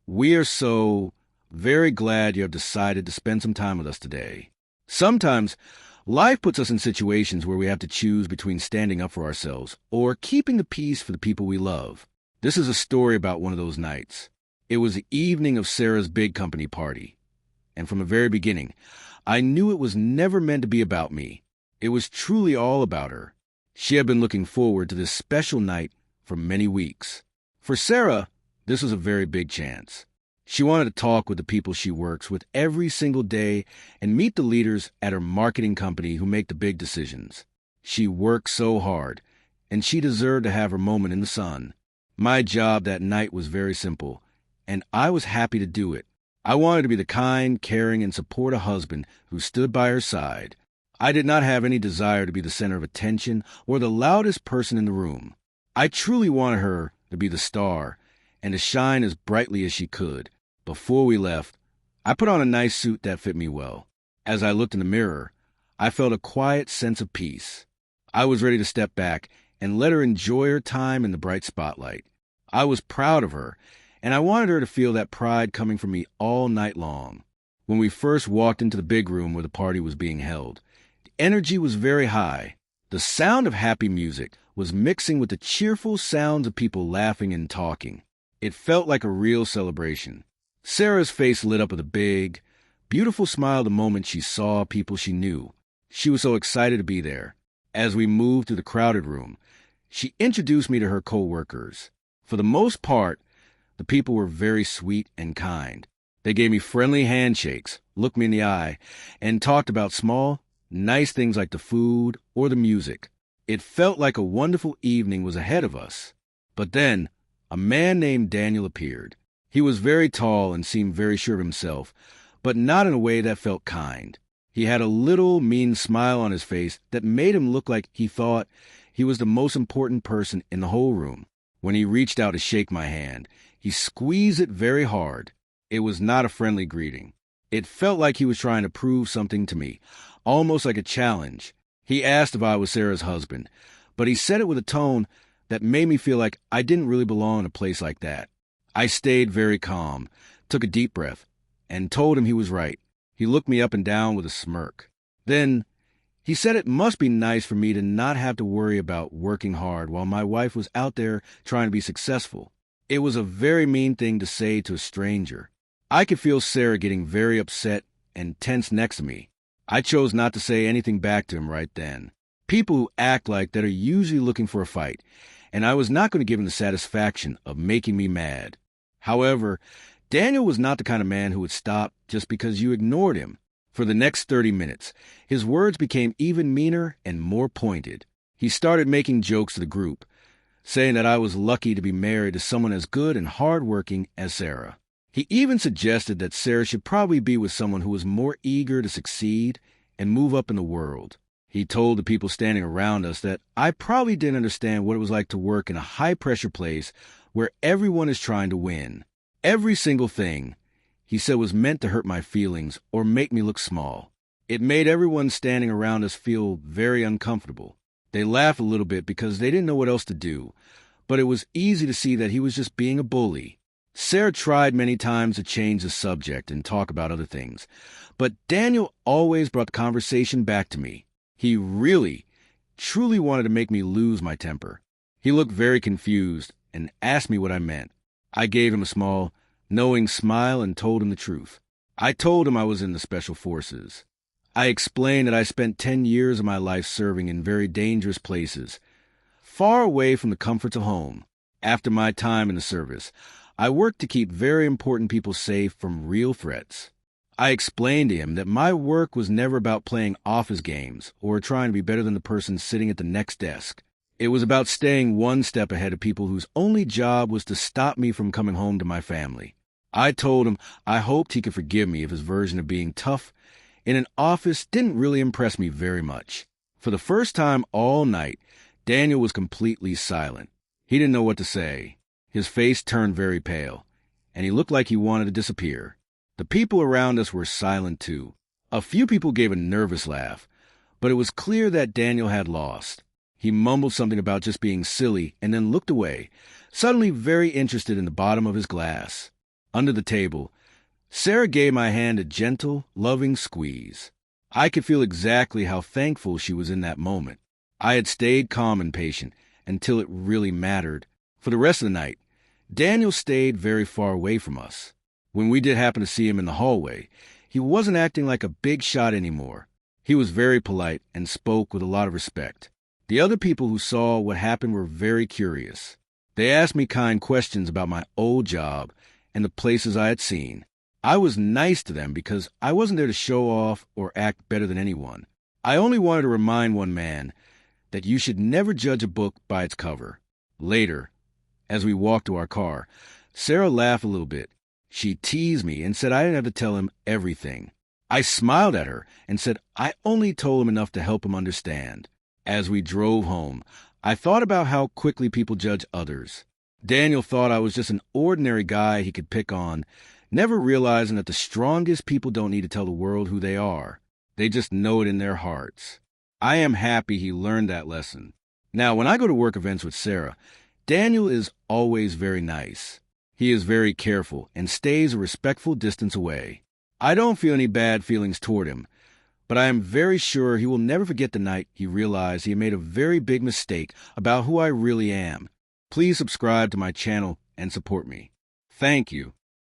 We are so very glad you have decided to spend some time with us today. Sometimes, life puts us in situations where we have to choose between standing up for ourselves or keeping the peace for the people we love. This is a story about one of those nights. It was the evening of Sarah's big company party. And from the very beginning, I knew it was never meant to be about me. It was truly all about her. She had been looking forward to this special night for many weeks. For Sarah, this was a very big chance. She wanted to talk with the people she works with every single day and meet the leaders at her marketing company who make the big decisions. She worked so hard, and she deserved to have her moment in the sun. My job that night was very simple, and I was happy to do it. I wanted to be the kind, caring, and supportive husband who stood by her side. I did not have any desire to be the center of attention or the loudest person in the room. I truly wanted her to be the star and to shine as brightly as she could. Before we left, I put on a nice suit that fit me well. As I looked in the mirror, I felt a quiet sense of peace. I was ready to step back and let her enjoy her time in the bright spotlight. I was proud of her, and I wanted her to feel that pride coming from me all night long. When we first walked into the big room where the party was being held, the energy was very high. The sound of happy music was mixing with the cheerful sounds of people laughing and talking. It felt like a real celebration. Sarah's face lit up with a big, beautiful smile the moment she saw people she knew. She was so excited to be there. As we moved through the crowded room, she introduced me to her coworkers. For the most part, the people were very sweet and kind. They gave me friendly handshakes, looked me in the eye, and talked about small, nice things like the food or the music. It felt like a wonderful evening was ahead of us. But then, a man named Daniel appeared. He was very tall and seemed very sure of himself, but not in a way that felt kind. He had a little mean smile on his face that made him look like he thought he was the most important person in the whole room. When he reached out to shake my hand, he squeezed it very hard. It was not a friendly greeting. It felt like he was trying to prove something to me, almost like a challenge. He asked if I was Sarah's husband, but he said it with a tone that made me feel like I didn't really belong in a place like that. I stayed very calm, took a deep breath, and told him he was right. He looked me up and down with a smirk. Then he said it must be nice for me to not have to worry about working hard while my wife was out there trying to be successful. It was a very mean thing to say to a stranger. I could feel Sarah getting very upset and tense next to me. I chose not to say anything back to him right then. People who act like that are usually looking for a fight, and I was not going to give him the satisfaction of making me mad. However, Daniel was not the kind of man who would stop just because you ignored him. For the next 30 minutes, his words became even meaner and more pointed. He started making jokes to the group, saying that I was lucky to be married to someone as good and hardworking as Sarah. He even suggested that Sarah should probably be with someone who was more eager to succeed and move up in the world. He told the people standing around us that I probably didn't understand what it was like to work in a high-pressure place where everyone is trying to win. Every single thing, he said, was meant to hurt my feelings or make me look small. It made everyone standing around us feel very uncomfortable. They laughed a little bit because they didn't know what else to do, but it was easy to see that he was just being a bully. Sarah tried many times to change the subject and talk about other things, but Daniel always brought the conversation back to me. He really, truly wanted to make me lose my temper. He looked very confused and asked me what I meant. I gave him a small, knowing smile and told him the truth. I told him I was in the Special Forces. I explained that I spent 10 years of my life serving in very dangerous places, far away from the comforts of home. After my time in the service, I worked to keep very important people safe from real threats. I explained to him that my work was never about playing office games or trying to be better than the person sitting at the next desk. It was about staying one step ahead of people whose only job was to stop me from coming home to my family. I told him I hoped he could forgive me if his version of being tough in an office didn't really impress me very much. For the first time all night, Daniel was completely silent. He didn't know what to say. His face turned very pale, and he looked like he wanted to disappear. The people around us were silent too. A few people gave a nervous laugh, but it was clear that Daniel had lost. He mumbled something about just being silly and then looked away, suddenly very interested in the bottom of his glass. Under the table, Sarah gave my hand a gentle, loving squeeze. I could feel exactly how thankful she was in that moment. I had stayed calm and patient until it really mattered. For the rest of the night, Daniel stayed very far away from us. When we did happen to see him in the hallway, he wasn't acting like a big shot anymore. He was very polite and spoke with a lot of respect. The other people who saw what happened were very curious. They asked me kind questions about my old job and the places I had seen. I was nice to them because I wasn't there to show off or act better than anyone. I only wanted to remind one man that you should never judge a book by its cover. Later, as we walked to our car, Sarah laughed a little bit. She teased me and said I didn't have to tell him everything. I smiled at her and said I only told him enough to help him understand. As we drove home, I thought about how quickly people judge others. Daniel thought I was just an ordinary guy he could pick on, never realizing that the strongest people don't need to tell the world who they are. They just know it in their hearts. I am happy he learned that lesson. Now, when I go to work events with Sarah, Daniel is always very nice. He is very careful and stays a respectful distance away. I don't feel any bad feelings toward him, but I am very sure he will never forget the night he realized he made a very big mistake about who I really am. Please subscribe to my channel and support me. Thank you.